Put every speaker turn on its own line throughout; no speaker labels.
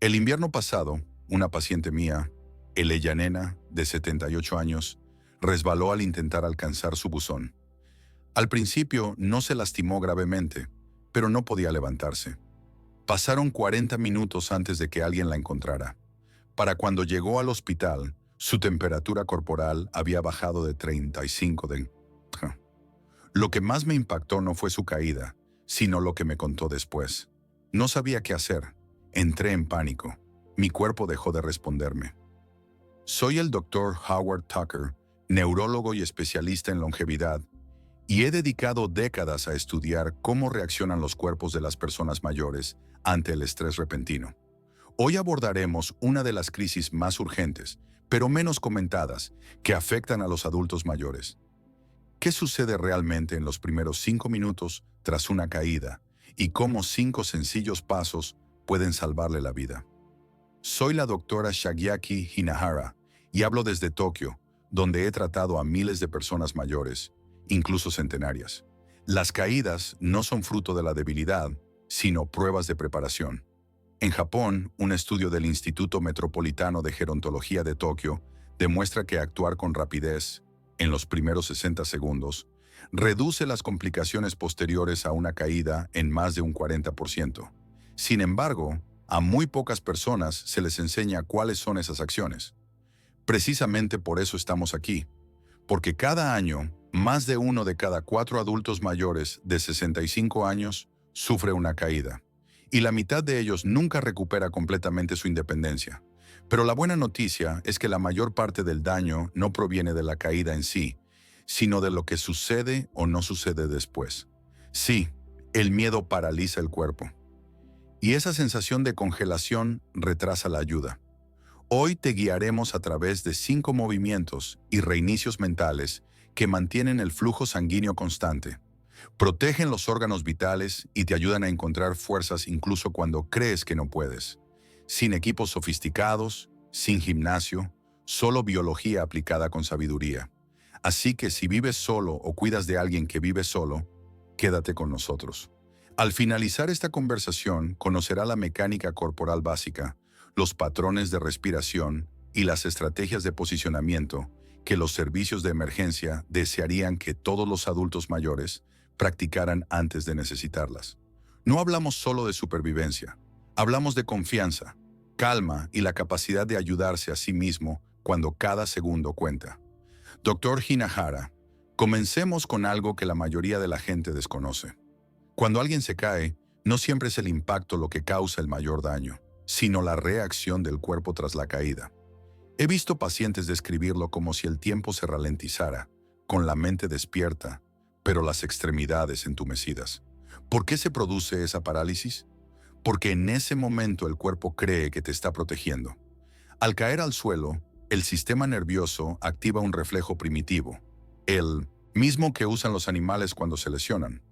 El invierno pasado, una paciente mía, Nena, de 78 años, resbaló al intentar alcanzar su buzón. Al principio no se lastimó gravemente, pero no podía levantarse. Pasaron 40 minutos antes de que alguien la encontrara. Para cuando llegó al hospital, su temperatura corporal había bajado de 35 de... Lo que más me impactó no fue su caída, sino lo que me contó después. No sabía qué hacer. Entré en pánico. Mi cuerpo dejó de responderme. Soy el Dr. Howard Tucker, neurólogo y especialista en longevidad, y he dedicado décadas a estudiar cómo reaccionan los cuerpos de las personas mayores ante el estrés repentino. Hoy abordaremos una de las crisis más urgentes, pero menos comentadas, que afectan a los adultos mayores. ¿Qué sucede realmente en los primeros 5 minutos tras una caída y cómo 5 sencillos pasos pueden salvarle la vida? Soy la doctora Shagyaki Hinahara y hablo desde Tokio, donde he tratado a miles de personas mayores, incluso centenarias. Las caídas no son fruto de la debilidad, sino pruebas de preparación. En Japón, un estudio del Instituto Metropolitano de Gerontología de Tokio demuestra que actuar con rapidez, en los primeros 60 segundos, reduce las complicaciones posteriores a una caída en más de un 40%. Sin embargo, a muy pocas personas se les enseña cuáles son esas acciones. Precisamente por eso estamos aquí, porque cada año, más de 1 de cada 4 adultos mayores de 65 años sufre una caída, y la mitad de ellos nunca recupera completamente su independencia. Pero la buena noticia es que la mayor parte del daño no proviene de la caída en sí, sino de lo que sucede o no sucede después. Sí, el miedo paraliza el cuerpo. Y esa sensación de congelación retrasa la ayuda. Hoy te guiaremos a través de 5 movimientos y reinicios mentales que mantienen el flujo sanguíneo constante, protegen los órganos vitales y te ayudan a encontrar fuerzas incluso cuando crees que no puedes. Sin equipos sofisticados, sin gimnasio, solo biología aplicada con sabiduría. Así que si vives solo o cuidas de alguien que vive solo, quédate con nosotros. Al finalizar esta conversación, conocerá la mecánica corporal básica, los patrones de respiración y las estrategias de posicionamiento que los servicios de emergencia desearían que todos los adultos mayores practicaran antes de necesitarlas. No hablamos solo de supervivencia, hablamos de confianza, calma y la capacidad de ayudarse a sí mismo cuando cada segundo cuenta. Dr. Hinahara, comencemos con algo que la mayoría de la gente desconoce. Cuando alguien se cae, no siempre es el impacto lo que causa el mayor daño, sino la reacción del cuerpo tras la caída. He visto pacientes describirlo como si el tiempo se ralentizara, con la mente despierta, pero las extremidades entumecidas. ¿Por qué se produce esa parálisis? Porque en ese momento el cuerpo cree que te está protegiendo. Al caer al suelo, el sistema nervioso activa un reflejo primitivo, el mismo que usan los animales cuando se lesionan.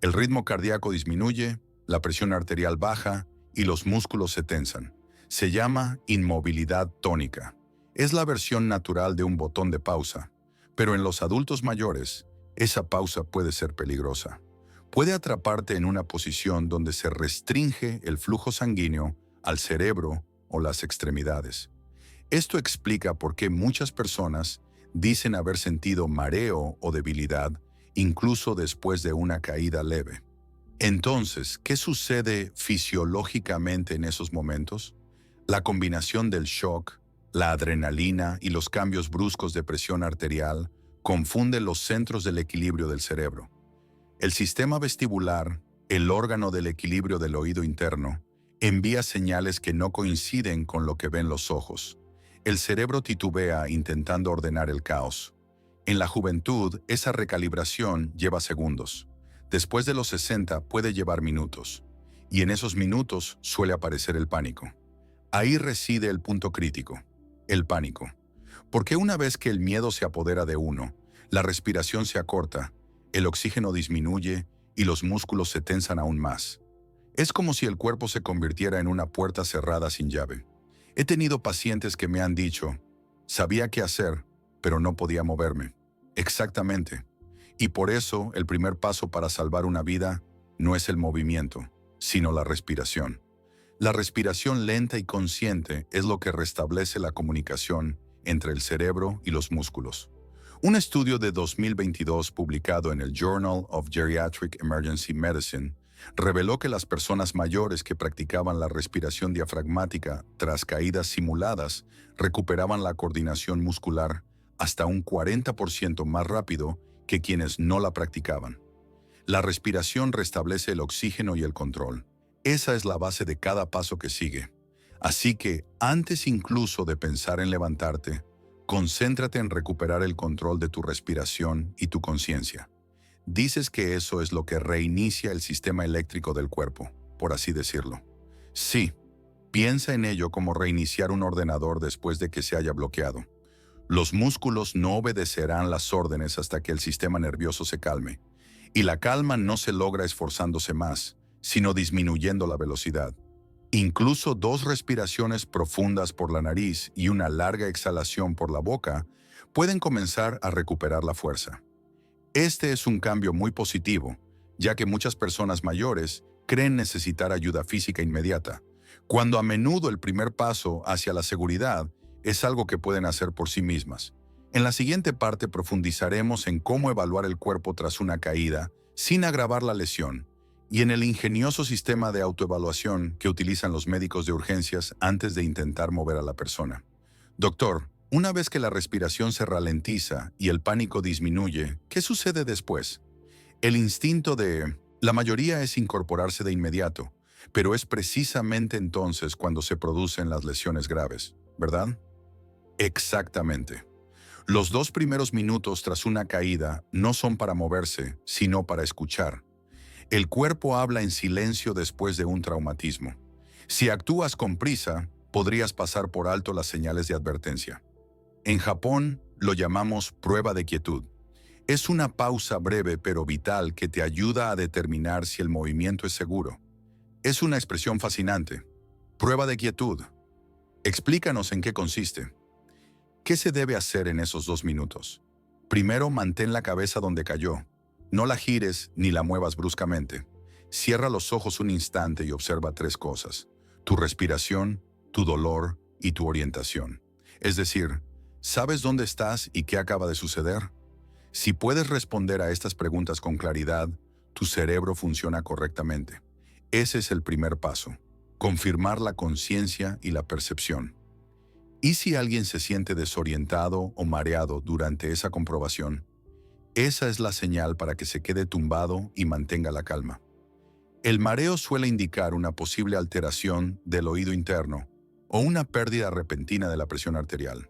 El ritmo cardíaco disminuye, la presión arterial baja y los músculos se tensan. Se llama inmovilidad tónica. Es la versión natural de un botón de pausa, pero en los adultos mayores, esa pausa puede ser peligrosa. Puede atraparte en una posición donde se restringe el flujo sanguíneo al cerebro o las extremidades. Esto explica por qué muchas personas dicen haber sentido mareo o debilidad, incluso después de una caída leve. Entonces, ¿qué sucede fisiológicamente en esos momentos? La combinación del shock, la adrenalina y los cambios bruscos de presión arterial confunden los centros del equilibrio del cerebro. El sistema vestibular, el órgano del equilibrio del oído interno, envía señales que no coinciden con lo que ven los ojos. El cerebro titubea intentando ordenar el caos. En la juventud, esa recalibración lleva segundos. Después de los 60 puede llevar minutos. Y en esos minutos suele aparecer el pánico. Ahí reside el punto crítico, el pánico. Porque una vez que el miedo se apodera de uno, la respiración se acorta, el oxígeno disminuye y los músculos se tensan aún más. Es como si el cuerpo se convirtiera en una puerta cerrada sin llave. He tenido pacientes que me han dicho, sabía qué hacer, pero no podía moverme. Exactamente. Y por eso el primer paso para salvar una vida no es el movimiento, sino la respiración. La respiración lenta y consciente es lo que restablece la comunicación entre el cerebro y los músculos. Un estudio de 2022 publicado en el Journal of Geriatric Emergency Medicine reveló que las personas mayores que practicaban la respiración diafragmática tras caídas simuladas recuperaban la coordinación muscular hasta un 40% más rápido que quienes no la practicaban. La respiración restablece el oxígeno y el control. Esa es la base de cada paso que sigue. Así que, antes incluso de pensar en levantarte, concéntrate en recuperar el control de tu respiración y tu conciencia. Dices que eso es lo que reinicia el sistema eléctrico del cuerpo, por así decirlo. Sí, piensa en ello como reiniciar un ordenador después de que se haya bloqueado. Los músculos no obedecerán las órdenes hasta que el sistema nervioso se calme. Y la calma no se logra esforzándose más, sino disminuyendo la velocidad. Incluso 2 respiraciones profundas por la nariz y una larga exhalación por la boca pueden comenzar a recuperar la fuerza. Este es un cambio muy positivo, ya que muchas personas mayores creen necesitar ayuda física inmediata, cuando a menudo el primer paso hacia la seguridad es algo que pueden hacer por sí mismas. En la siguiente parte profundizaremos en cómo evaluar el cuerpo tras una caída sin agravar la lesión y en el ingenioso sistema de autoevaluación que utilizan los médicos de urgencias antes de intentar mover a la persona. Doctor, una vez que la respiración se ralentiza y el pánico disminuye, ¿qué sucede después? El instinto de la mayoría es incorporarse de inmediato, pero es precisamente entonces cuando se producen las lesiones graves, ¿verdad? Exactamente. Los 2 primeros minutos tras una caída no son para moverse, sino para escuchar. El cuerpo habla en silencio después de un traumatismo. Si actúas con prisa, podrías pasar por alto las señales de advertencia. En Japón, lo llamamos prueba de quietud. Es una pausa breve pero vital que te ayuda a determinar si el movimiento es seguro. Es una expresión fascinante. Prueba de quietud. Explícanos en qué consiste. ¿Qué se debe hacer en esos 2 minutos? Primero, mantén la cabeza donde cayó. No la gires ni la muevas bruscamente. Cierra los ojos un instante y observa 3 cosas: tu respiración, tu dolor y tu orientación. Es decir, ¿sabes dónde estás y qué acaba de suceder? Si puedes responder a estas preguntas con claridad, tu cerebro funciona correctamente. Ese es el primer paso: confirmar la conciencia y la percepción. ¿Y si alguien se siente desorientado o mareado durante esa comprobación? Esa es la señal para que se quede tumbado y mantenga la calma. El mareo suele indicar una posible alteración del oído interno o una pérdida repentina de la presión arterial.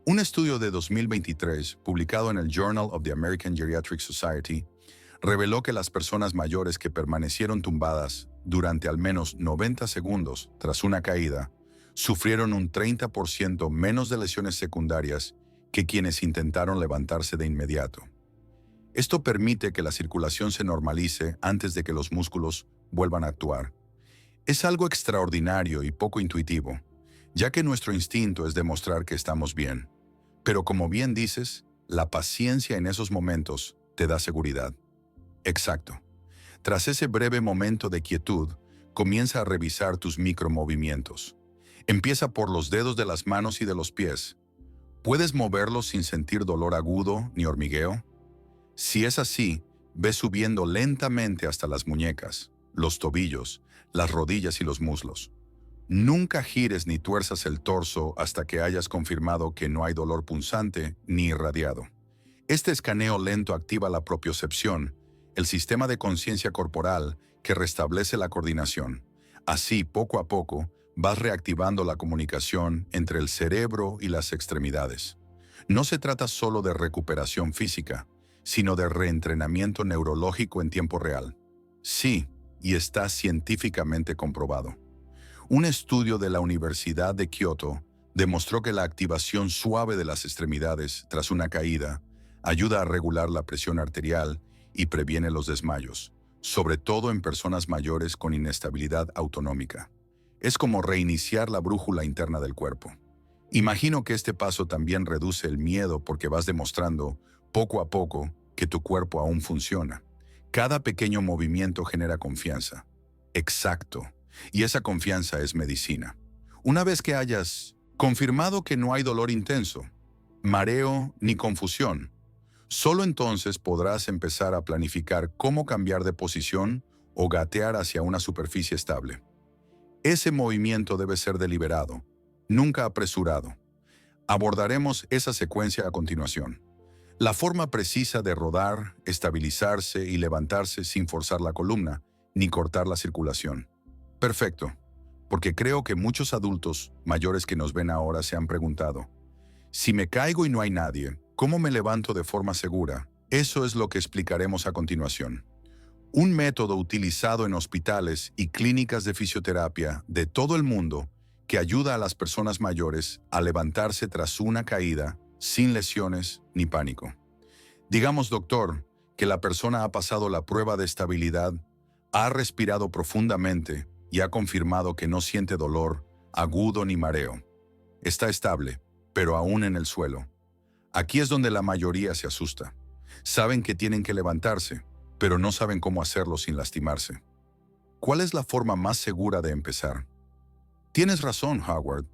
Un estudio de 2023, publicado en el Journal of the American Geriatric Society, reveló que las personas mayores que permanecieron tumbadas durante al menos 90 segundos tras una caída sufrieron un 30% menos de lesiones secundarias que quienes intentaron levantarse de inmediato. Esto permite que la circulación se normalice antes de que los músculos vuelvan a actuar. Es algo extraordinario y poco intuitivo, ya que nuestro instinto es demostrar que estamos bien. Pero como bien dices, la paciencia en esos momentos te da seguridad. Exacto. Tras ese breve momento de quietud, comienza a revisar tus micromovimientos. Empieza por los dedos de las manos y de los pies. ¿Puedes moverlos sin sentir dolor agudo ni hormigueo? Si es así, ve subiendo lentamente hasta las muñecas, los tobillos, las rodillas y los muslos. Nunca gires ni tuerzas el torso hasta que hayas confirmado que no hay dolor punzante ni irradiado. Este escaneo lento activa la propiocepción, el sistema de conciencia corporal que restablece la coordinación. Así, poco a poco, vas reactivando la comunicación entre el cerebro y las extremidades. No se trata solo de recuperación física, sino de reentrenamiento neurológico en tiempo real. Sí, y está científicamente comprobado. Un estudio de la Universidad de Kioto demostró que la activación suave de las extremidades tras una caída ayuda a regular la presión arterial y previene los desmayos, sobre todo en personas mayores con inestabilidad autonómica. Es como reiniciar la brújula interna del cuerpo. Imagino que este paso también reduce el miedo porque vas demostrando, poco a poco, que tu cuerpo aún funciona. Cada pequeño movimiento genera confianza. Exacto. Y esa confianza es medicina. Una vez que hayas confirmado que no hay dolor intenso, mareo ni confusión, solo entonces podrás empezar a planificar cómo cambiar de posición o gatear hacia una superficie estable. Ese movimiento debe ser deliberado, nunca apresurado. Abordaremos esa secuencia a continuación. La forma precisa de rodar, estabilizarse y levantarse sin forzar la columna, ni cortar la circulación. Perfecto, porque creo que muchos adultos mayores que nos ven ahora se han preguntado, si me caigo y no hay nadie, ¿cómo me levanto de forma segura? Eso es lo que explicaremos a continuación. Un método utilizado en hospitales y clínicas de fisioterapia de todo el mundo que ayuda a las personas mayores a levantarse tras una caída sin lesiones ni pánico. Digamos, doctor, que la persona ha pasado la prueba de estabilidad, ha respirado profundamente y ha confirmado que no siente dolor agudo ni mareo. Está estable, pero aún en el suelo. Aquí es donde la mayoría se asusta. Saben que tienen que levantarse, pero no saben cómo hacerlo sin lastimarse. ¿Cuál es la forma más segura de empezar? Tienes razón, Howard.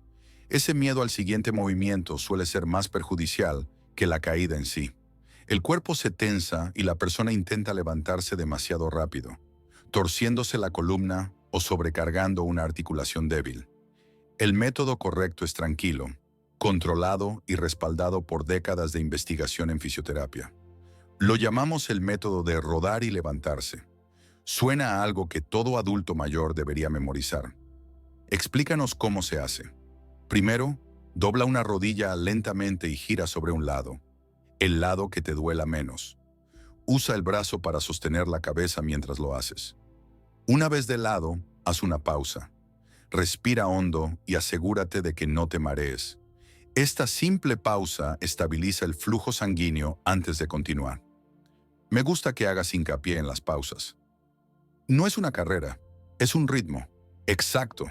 Ese miedo al siguiente movimiento suele ser más perjudicial que la caída en sí. El cuerpo se tensa y la persona intenta levantarse demasiado rápido, torciéndose la columna o sobrecargando una articulación débil. El método correcto es tranquilo, controlado y respaldado por décadas de investigación en fisioterapia. Lo llamamos el método de rodar y levantarse. Suena a algo que todo adulto mayor debería memorizar. Explícanos cómo se hace. Primero, dobla una rodilla lentamente y gira sobre un lado, el lado que te duela menos. Usa el brazo para sostener la cabeza mientras lo haces. Una vez de lado, haz una pausa. Respira hondo y asegúrate de que no te marees. Esta simple pausa estabiliza el flujo sanguíneo antes de continuar. Me gusta que hagas hincapié en las pausas. No es una carrera, es un ritmo. Exacto.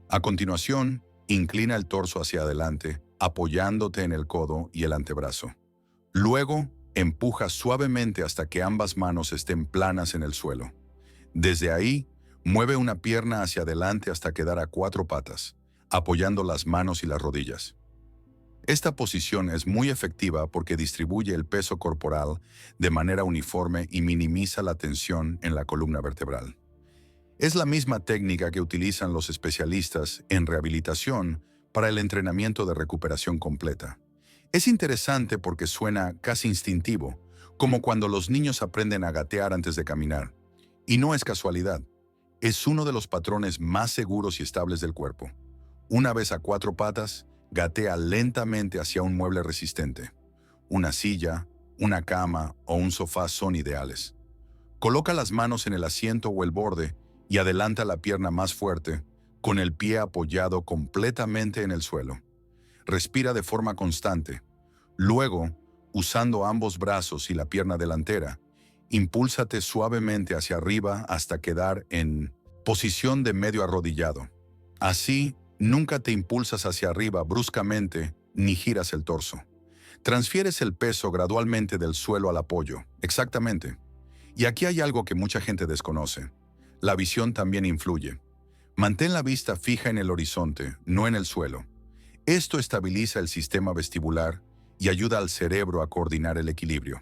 A continuación, inclina el torso hacia adelante, apoyándote en el codo y el antebrazo. Luego, empuja suavemente hasta que ambas manos estén planas en el suelo. Desde ahí, mueve una pierna hacia adelante hasta quedar a 4 patas, apoyando las manos y las rodillas. Esta posición es muy efectiva porque distribuye el peso corporal de manera uniforme y minimiza la tensión en la columna vertebral. Es la misma técnica que utilizan los especialistas en rehabilitación para el entrenamiento de recuperación completa. Es interesante porque suena casi instintivo, como cuando los niños aprenden a gatear antes de caminar. Y no es casualidad. Es uno de los patrones más seguros y estables del cuerpo. Una vez a 4 patas, gatea lentamente hacia un mueble resistente. Una silla, una cama o un sofá son ideales. Coloca las manos en el asiento o el borde y adelanta la pierna más fuerte, con el pie apoyado completamente en el suelo. Respira de forma constante. Luego, usando ambos brazos y la pierna delantera, impúlsate suavemente hacia arriba hasta quedar en posición de medio arrodillado. Así, nunca te impulsas hacia arriba bruscamente ni giras el torso. Transfieres el peso gradualmente del suelo al apoyo. Exactamente. Y aquí hay algo que mucha gente desconoce. La visión también influye. Mantén la vista fija en el horizonte, no en el suelo. Esto estabiliza el sistema vestibular y ayuda al cerebro a coordinar el equilibrio.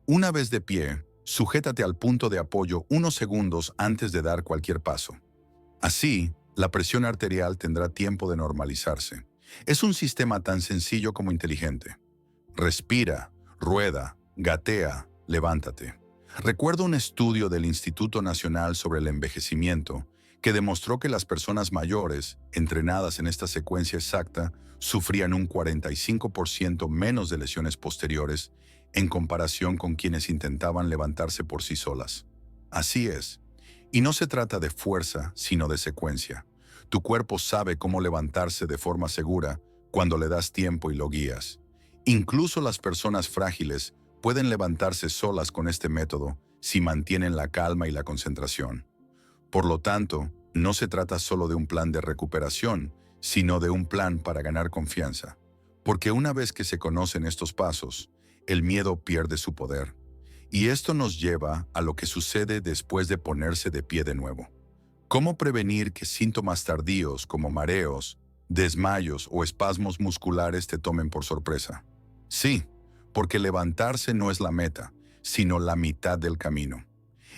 Una vez de pie, sujétate al punto de apoyo unos segundos antes de dar cualquier paso. Así, la presión arterial tendrá tiempo de normalizarse. Es un sistema tan sencillo como inteligente. Respira, rueda, gatea, levántate. Recuerdo un estudio del Instituto Nacional sobre el Envejecimiento que demostró que las personas mayores, entrenadas en esta secuencia exacta, sufrían un 45% menos de lesiones posteriores en comparación con quienes intentaban levantarse por sí solas. Así es. Y no se trata de fuerza, sino de secuencia. Tu cuerpo sabe cómo levantarse de forma segura cuando le das tiempo y lo guías. Incluso las personas frágiles pueden levantarse solas con este método si mantienen la calma y la concentración. Por lo tanto, no se trata solo de un plan de recuperación, sino de un plan para ganar confianza. Porque una vez que se conocen estos pasos, el miedo pierde su poder. Y esto nos lleva a lo que sucede después de ponerse de pie de nuevo. ¿Cómo prevenir que síntomas tardíos como mareos, desmayos o espasmos musculares te tomen por sorpresa? Sí, porque levantarse no es la meta, sino la mitad del camino.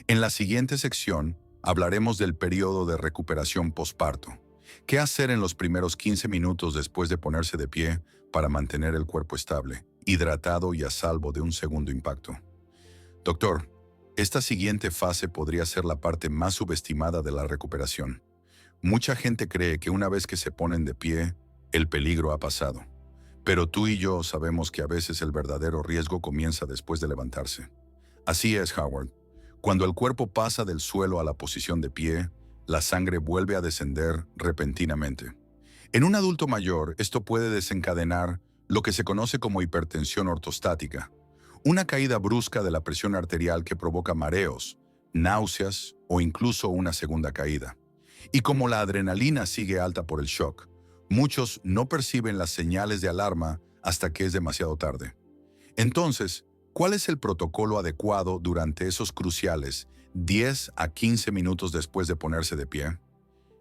En la siguiente sección hablaremos del periodo de recuperación posparto. ¿Qué hacer en los primeros 15 minutos después de ponerse de pie para mantener el cuerpo estable, hidratado y a salvo de un segundo impacto? Doctor, esta siguiente fase podría ser la parte más subestimada de la recuperación. Mucha gente cree que una vez que se ponen de pie, el peligro ha pasado. Pero tú y yo sabemos que a veces el verdadero riesgo comienza después de levantarse. Así es, Howard. Cuando el cuerpo pasa del suelo a la posición de pie, la sangre vuelve a descender repentinamente. En un adulto mayor, esto puede desencadenar lo que se conoce como hipertensión ortostática, una caída brusca de la presión arterial que provoca mareos, náuseas o incluso una segunda caída. Y como la adrenalina sigue alta por el shock, muchos no perciben las señales de alarma hasta que es demasiado tarde. Entonces, ¿cuál es el protocolo adecuado durante esos cruciales 10 a 15 minutos después de ponerse de pie?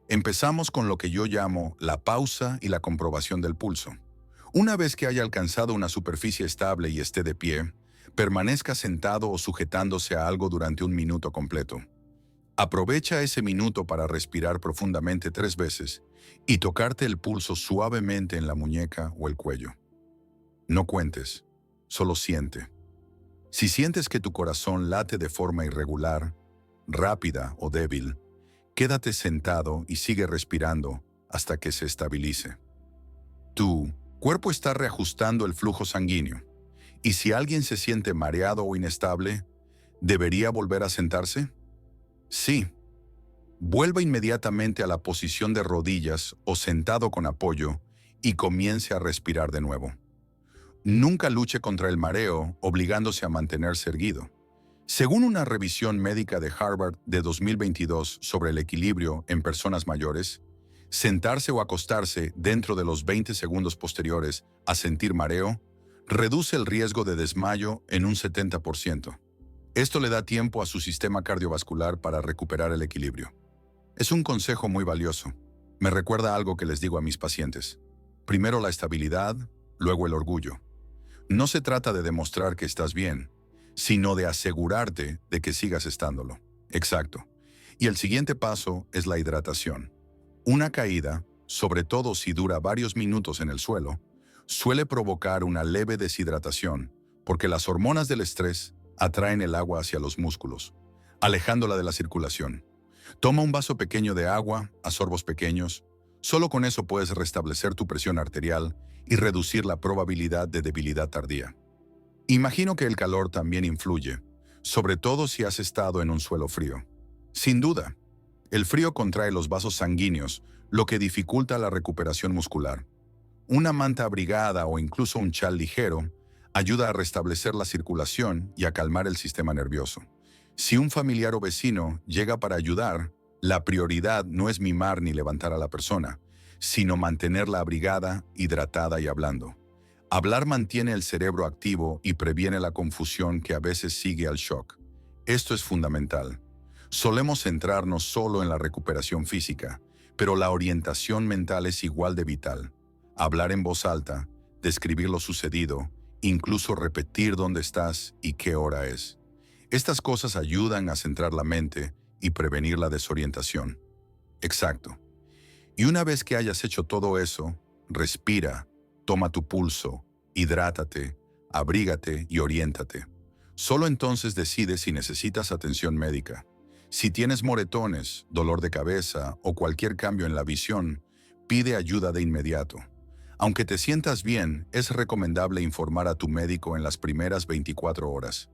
Empezamos con lo que yo llamo la pausa y la comprobación del pulso. Una vez que haya alcanzado una superficie estable y esté de pie, permanezca sentado o sujetándose a algo durante un minuto completo. Aprovecha ese minuto para respirar profundamente 3 veces y tocarte el pulso suavemente en la muñeca o el cuello. No cuentes, solo siente. Si sientes que tu corazón late de forma irregular, rápida o débil, quédate sentado y sigue respirando hasta que se estabilice. Tu cuerpo está reajustando el flujo sanguíneo, y si alguien se siente mareado o inestable, ¿debería volver a sentarse? Sí. Vuelva inmediatamente a la posición de rodillas o sentado con apoyo y comience a respirar de nuevo. Nunca luche contra el mareo obligándose a mantenerse erguido. Según una revisión médica de Harvard de 2022 sobre el equilibrio en personas mayores, sentarse o acostarse dentro de los 20 segundos posteriores a sentir mareo reduce el riesgo de desmayo en un 70%. Esto le da tiempo a su sistema cardiovascular para recuperar el equilibrio. Es un consejo muy valioso. Me recuerda algo que les digo a mis pacientes. Primero la estabilidad, luego el orgullo. No se trata de demostrar que estás bien, sino de asegurarte de que sigas estándolo. Exacto. Y el siguiente paso es la hidratación. Una caída, sobre todo si dura varios minutos en el suelo, suele provocar una leve deshidratación, porque las hormonas del estrés atraen el agua hacia los músculos, alejándola de la circulación. Toma un vaso pequeño de agua, a sorbos pequeños. Solo con eso puedes restablecer tu presión arterial y reducir la probabilidad de debilidad tardía. Imagino que el calor también influye, sobre todo si has estado en un suelo frío. Sin duda, el frío contrae los vasos sanguíneos, lo que dificulta la recuperación muscular. Una manta abrigada o incluso un chal ligero ayuda a restablecer la circulación y a calmar el sistema nervioso. Si un familiar o vecino llega para ayudar, la prioridad no es mimar ni levantar a la persona, sino mantenerla abrigada, hidratada y hablando. Hablar mantiene el cerebro activo y previene la confusión que a veces sigue al shock. Esto es fundamental. Solemos centrarnos solo en la recuperación física, pero la orientación mental es igual de vital. Hablar en voz alta, describir lo sucedido, incluso repetir dónde estás y qué hora es. Estas cosas ayudan a centrar la mente y prevenir la desorientación. Exacto. Y una vez que hayas hecho todo eso, respira, toma tu pulso, hidrátate, abrígate y oriéntate. Solo entonces decides si necesitas atención médica. Si tienes moretones, dolor de cabeza o cualquier cambio en la visión, pide ayuda de inmediato. Aunque te sientas bien, es recomendable informar a tu médico en las primeras 24 horas.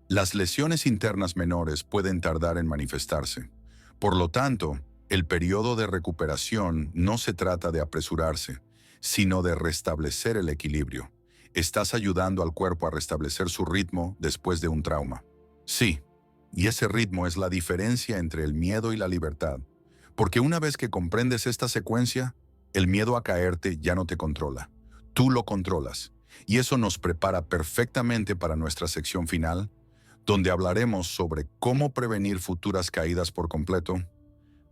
Las lesiones internas menores pueden tardar en manifestarse. Por lo tanto, el periodo de recuperación no se trata de apresurarse, sino de restablecer el equilibrio. Estás ayudando al cuerpo a restablecer su ritmo después de un trauma. Sí, y ese ritmo es la diferencia entre el miedo y la libertad. Porque una vez que comprendes esta secuencia, el miedo a caerte ya no te controla. Tú lo controlas. Y eso nos prepara perfectamente para nuestra sección final, donde hablaremos sobre cómo prevenir futuras caídas por completo.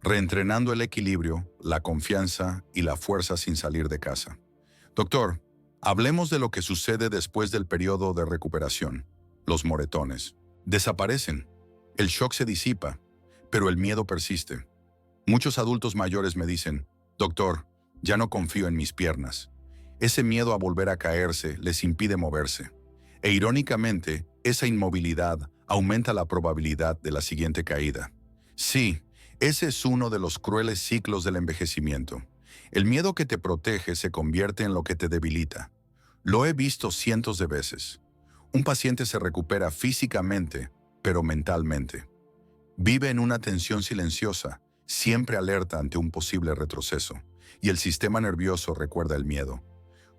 reentrenando el equilibrio, la confianza y la fuerza sin salir de casa. Doctor, hablemos de lo que sucede después del periodo de recuperación. Los moretones desaparecen, el shock se disipa, pero el miedo persiste. Muchos adultos mayores me dicen, doctor, ya no confío en mis piernas. Ese miedo a volver a caerse les impide moverse. E irónicamente, esa inmovilidad aumenta la probabilidad de la siguiente caída. Sí, ese es uno de los crueles ciclos del envejecimiento. El miedo que te protege se convierte en lo que te debilita. Lo he visto cientos de veces. Un paciente se recupera físicamente, pero mentalmente. Vive en una tensión silenciosa, siempre alerta ante un posible retroceso, y el sistema nervioso recuerda el miedo.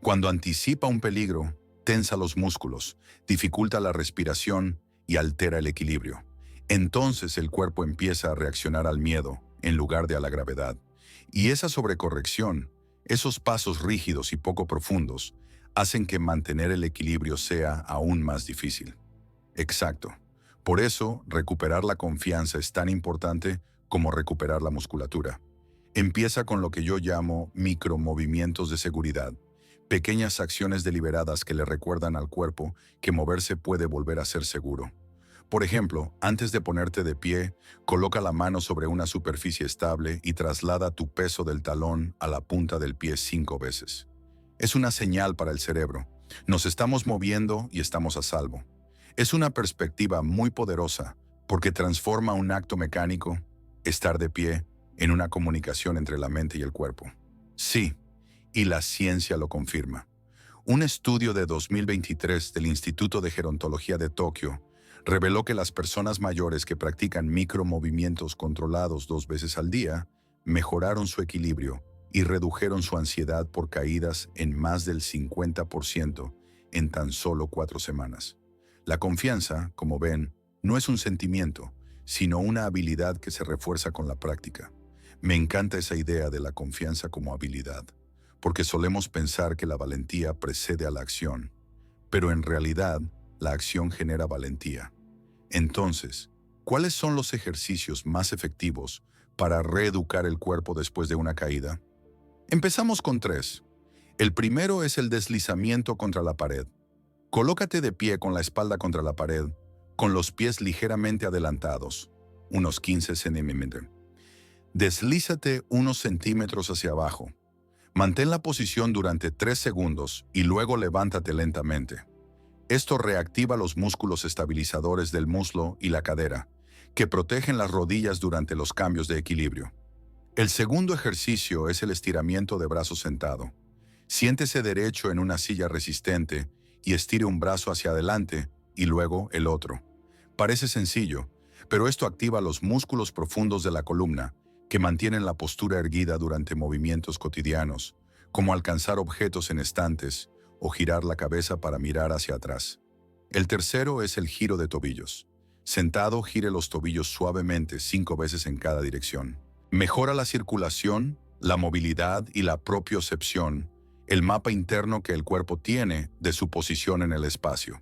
Cuando anticipa un peligro, tensa los músculos, dificulta la respiración y altera el equilibrio. Entonces el cuerpo empieza a reaccionar al miedo en lugar de a la gravedad. Y esa sobrecorrección, esos pasos rígidos y poco profundos, hacen que mantener el equilibrio sea aún más difícil. Exacto. Por eso, recuperar la confianza es tan importante como recuperar la musculatura. Empieza con lo que yo llamo micromovimientos de seguridad, pequeñas acciones deliberadas que le recuerdan al cuerpo que moverse puede volver a ser seguro. Por ejemplo, antes de ponerte de pie, coloca la mano sobre una superficie estable y traslada tu peso del talón a la punta del pie 5 veces. Es una señal para el cerebro. Nos estamos moviendo y estamos a salvo. Es una perspectiva muy poderosa porque transforma un acto mecánico, estar de pie, en una comunicación entre la mente y el cuerpo. Sí, y la ciencia lo confirma. Un estudio de 2023 del Instituto de Gerontología de Tokio reveló que las personas mayores que practican micromovimientos controlados 2 veces al día mejoraron su equilibrio y redujeron su ansiedad por caídas en más del 50% en tan solo 4 semanas. La confianza, como ven, no es un sentimiento, sino una habilidad que se refuerza con la práctica. Me encanta esa idea de la confianza como habilidad, porque solemos pensar que la valentía precede a la acción, pero en realidad la acción genera valentía. Entonces, ¿cuáles son los ejercicios más efectivos para reeducar el cuerpo después de una caída? Empezamos con 3. El primero es el deslizamiento contra la pared. Colócate de pie con la espalda contra la pared, con los pies ligeramente adelantados, unos 15 centímetros. Deslízate unos centímetros hacia abajo. Mantén la posición durante 3 segundos y luego levántate lentamente. Esto reactiva los músculos estabilizadores del muslo y la cadera, que protegen las rodillas durante los cambios de equilibrio. El segundo ejercicio es el estiramiento de brazo sentado. Siéntese derecho en una silla resistente y estire un brazo hacia adelante y luego el otro. Parece sencillo, pero esto activa los músculos profundos de la columna que mantienen la postura erguida durante movimientos cotidianos, como alcanzar objetos en estantes o girar la cabeza para mirar hacia atrás. El tercero es el giro de tobillos. Sentado, gire los tobillos suavemente 5 veces en cada dirección. Mejora la circulación, la movilidad y la propiocepción, el mapa interno que el cuerpo tiene de su posición en el espacio.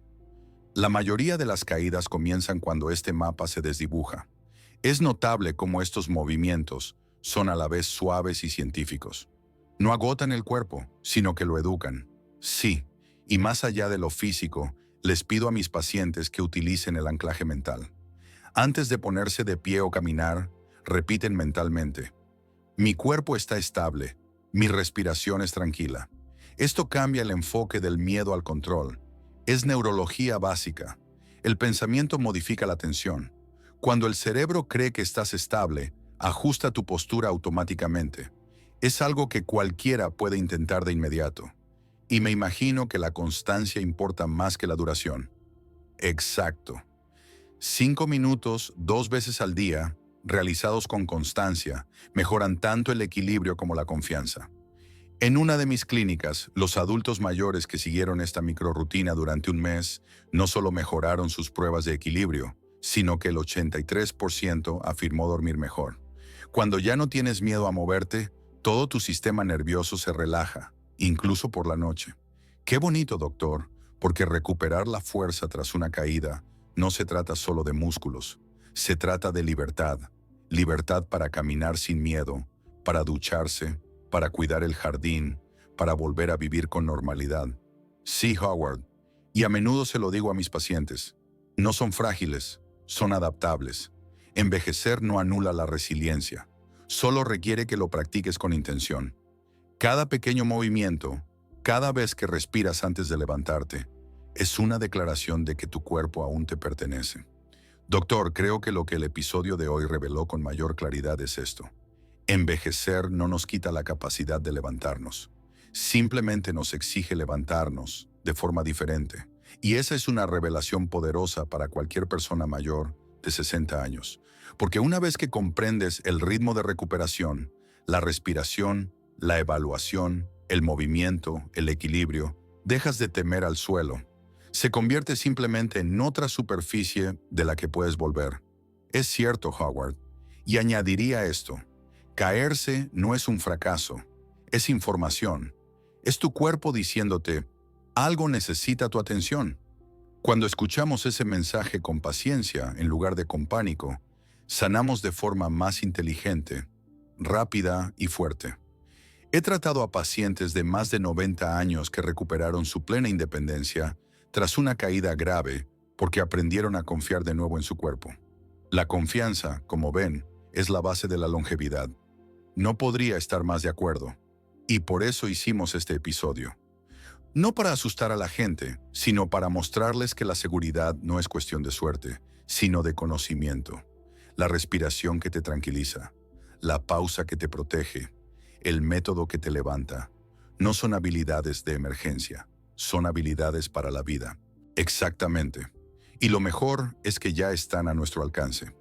La mayoría de las caídas comienzan cuando este mapa se desdibuja. Es notable cómo estos movimientos son a la vez suaves y científicos. No agotan el cuerpo, sino que lo educan. Sí, y más allá de lo físico, les pido a mis pacientes que utilicen el anclaje mental. Antes de ponerse de pie o caminar, repiten mentalmente: mi cuerpo está estable, mi respiración es tranquila. Esto cambia el enfoque del miedo al control. Es neurología básica. El pensamiento modifica la atención. Cuando el cerebro cree que estás estable, ajusta tu postura automáticamente. Es algo que cualquiera puede intentar de inmediato. Y me imagino que la constancia importa más que la duración. Exacto. 5 minutos, 2 veces al día, realizados con constancia, mejoran tanto el equilibrio como la confianza. En una de mis clínicas, los adultos mayores que siguieron esta microrrutina durante un mes no solo mejoraron sus pruebas de equilibrio, sino que el 83% afirmó dormir mejor. Cuando ya no tienes miedo a moverte, todo tu sistema nervioso se relaja, incluso por la noche. Qué bonito, doctor, porque recuperar la fuerza tras una caída no se trata solo de músculos, se trata de libertad. Libertad para caminar sin miedo, para ducharse, para cuidar el jardín, para volver a vivir con normalidad. Sí, Howard, y a menudo se lo digo a mis pacientes, no son frágiles, son adaptables. Envejecer no anula la resiliencia, solo requiere que lo practiques con intención. Cada pequeño movimiento, cada vez que respiras antes de levantarte, es una declaración de que tu cuerpo aún te pertenece. Doctor, creo que lo que el episodio de hoy reveló con mayor claridad es esto. Envejecer no nos quita la capacidad de levantarnos. Simplemente nos exige levantarnos de forma diferente. Y esa es una revelación poderosa para cualquier persona mayor de 60 años. Porque una vez que comprendes el ritmo de recuperación, la respiración, la evaluación, el movimiento, el equilibrio, dejas de temer al suelo. Se convierte simplemente en otra superficie de la que puedes volver. Es cierto, Howard. Y añadiría esto. Caerse no es un fracaso, es información. Es tu cuerpo diciéndote, algo necesita tu atención. Cuando escuchamos ese mensaje con paciencia en lugar de con pánico, sanamos de forma más inteligente, rápida y fuerte. He tratado a pacientes de más de 90 años que recuperaron su plena independencia tras una caída grave porque aprendieron a confiar de nuevo en su cuerpo. La confianza, como ven, es la base de la longevidad. No podría estar más de acuerdo. Y por eso hicimos este episodio. No para asustar a la gente, sino para mostrarles que la seguridad no es cuestión de suerte, sino de conocimiento. La respiración que te tranquiliza, la pausa que te protege, el método que te levanta, no son habilidades de emergencia, son habilidades para la vida. Exactamente. Y lo mejor es que ya están a nuestro alcance.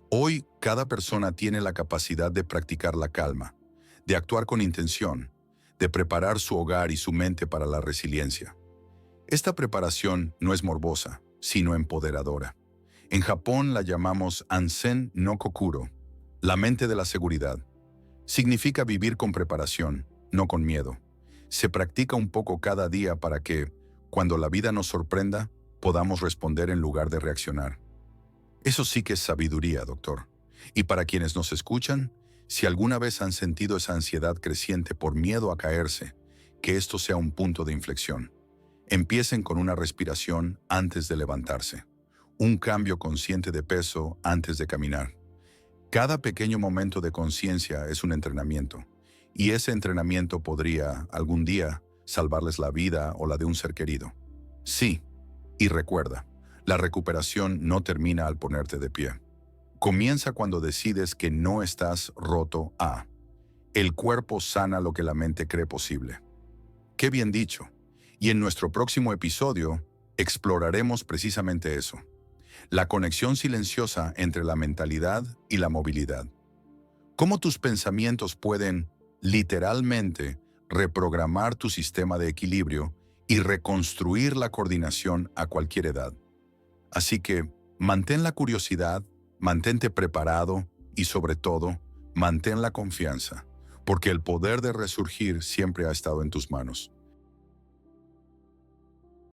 Hoy, cada persona tiene la capacidad de practicar la calma, de actuar con intención, de preparar su hogar y su mente para la resiliencia. Esta preparación no es morbosa, sino empoderadora. En Japón la llamamos Ansen no Kokuro, la mente de la seguridad. Significa vivir con preparación, no con miedo. Se practica un poco cada día para que, cuando la vida nos sorprenda, podamos responder en lugar de reaccionar. Eso sí que es sabiduría, doctor. Y para quienes nos escuchan, si alguna vez han sentido esa ansiedad creciente por miedo a caerse, que esto sea un punto de inflexión. Empiecen con una respiración antes de levantarse, un cambio consciente de peso antes de caminar. Cada pequeño momento de conciencia es un entrenamiento, y ese entrenamiento podría, algún día, salvarles la vida o la de un ser querido. Sí, y recuerda, la recuperación no termina al ponerte de pie. Comienza cuando decides que no estás roto a. El cuerpo sana lo que la mente cree posible. Qué bien dicho. Y en nuestro próximo episodio, exploraremos precisamente eso. La conexión silenciosa entre la mentalidad y la movilidad. Cómo tus pensamientos pueden, literalmente, reprogramar tu sistema de equilibrio y reconstruir la coordinación a cualquier edad. Así que, mantén la curiosidad, mantente preparado y, sobre todo, mantén la confianza, porque el poder de resurgir siempre ha estado en tus manos.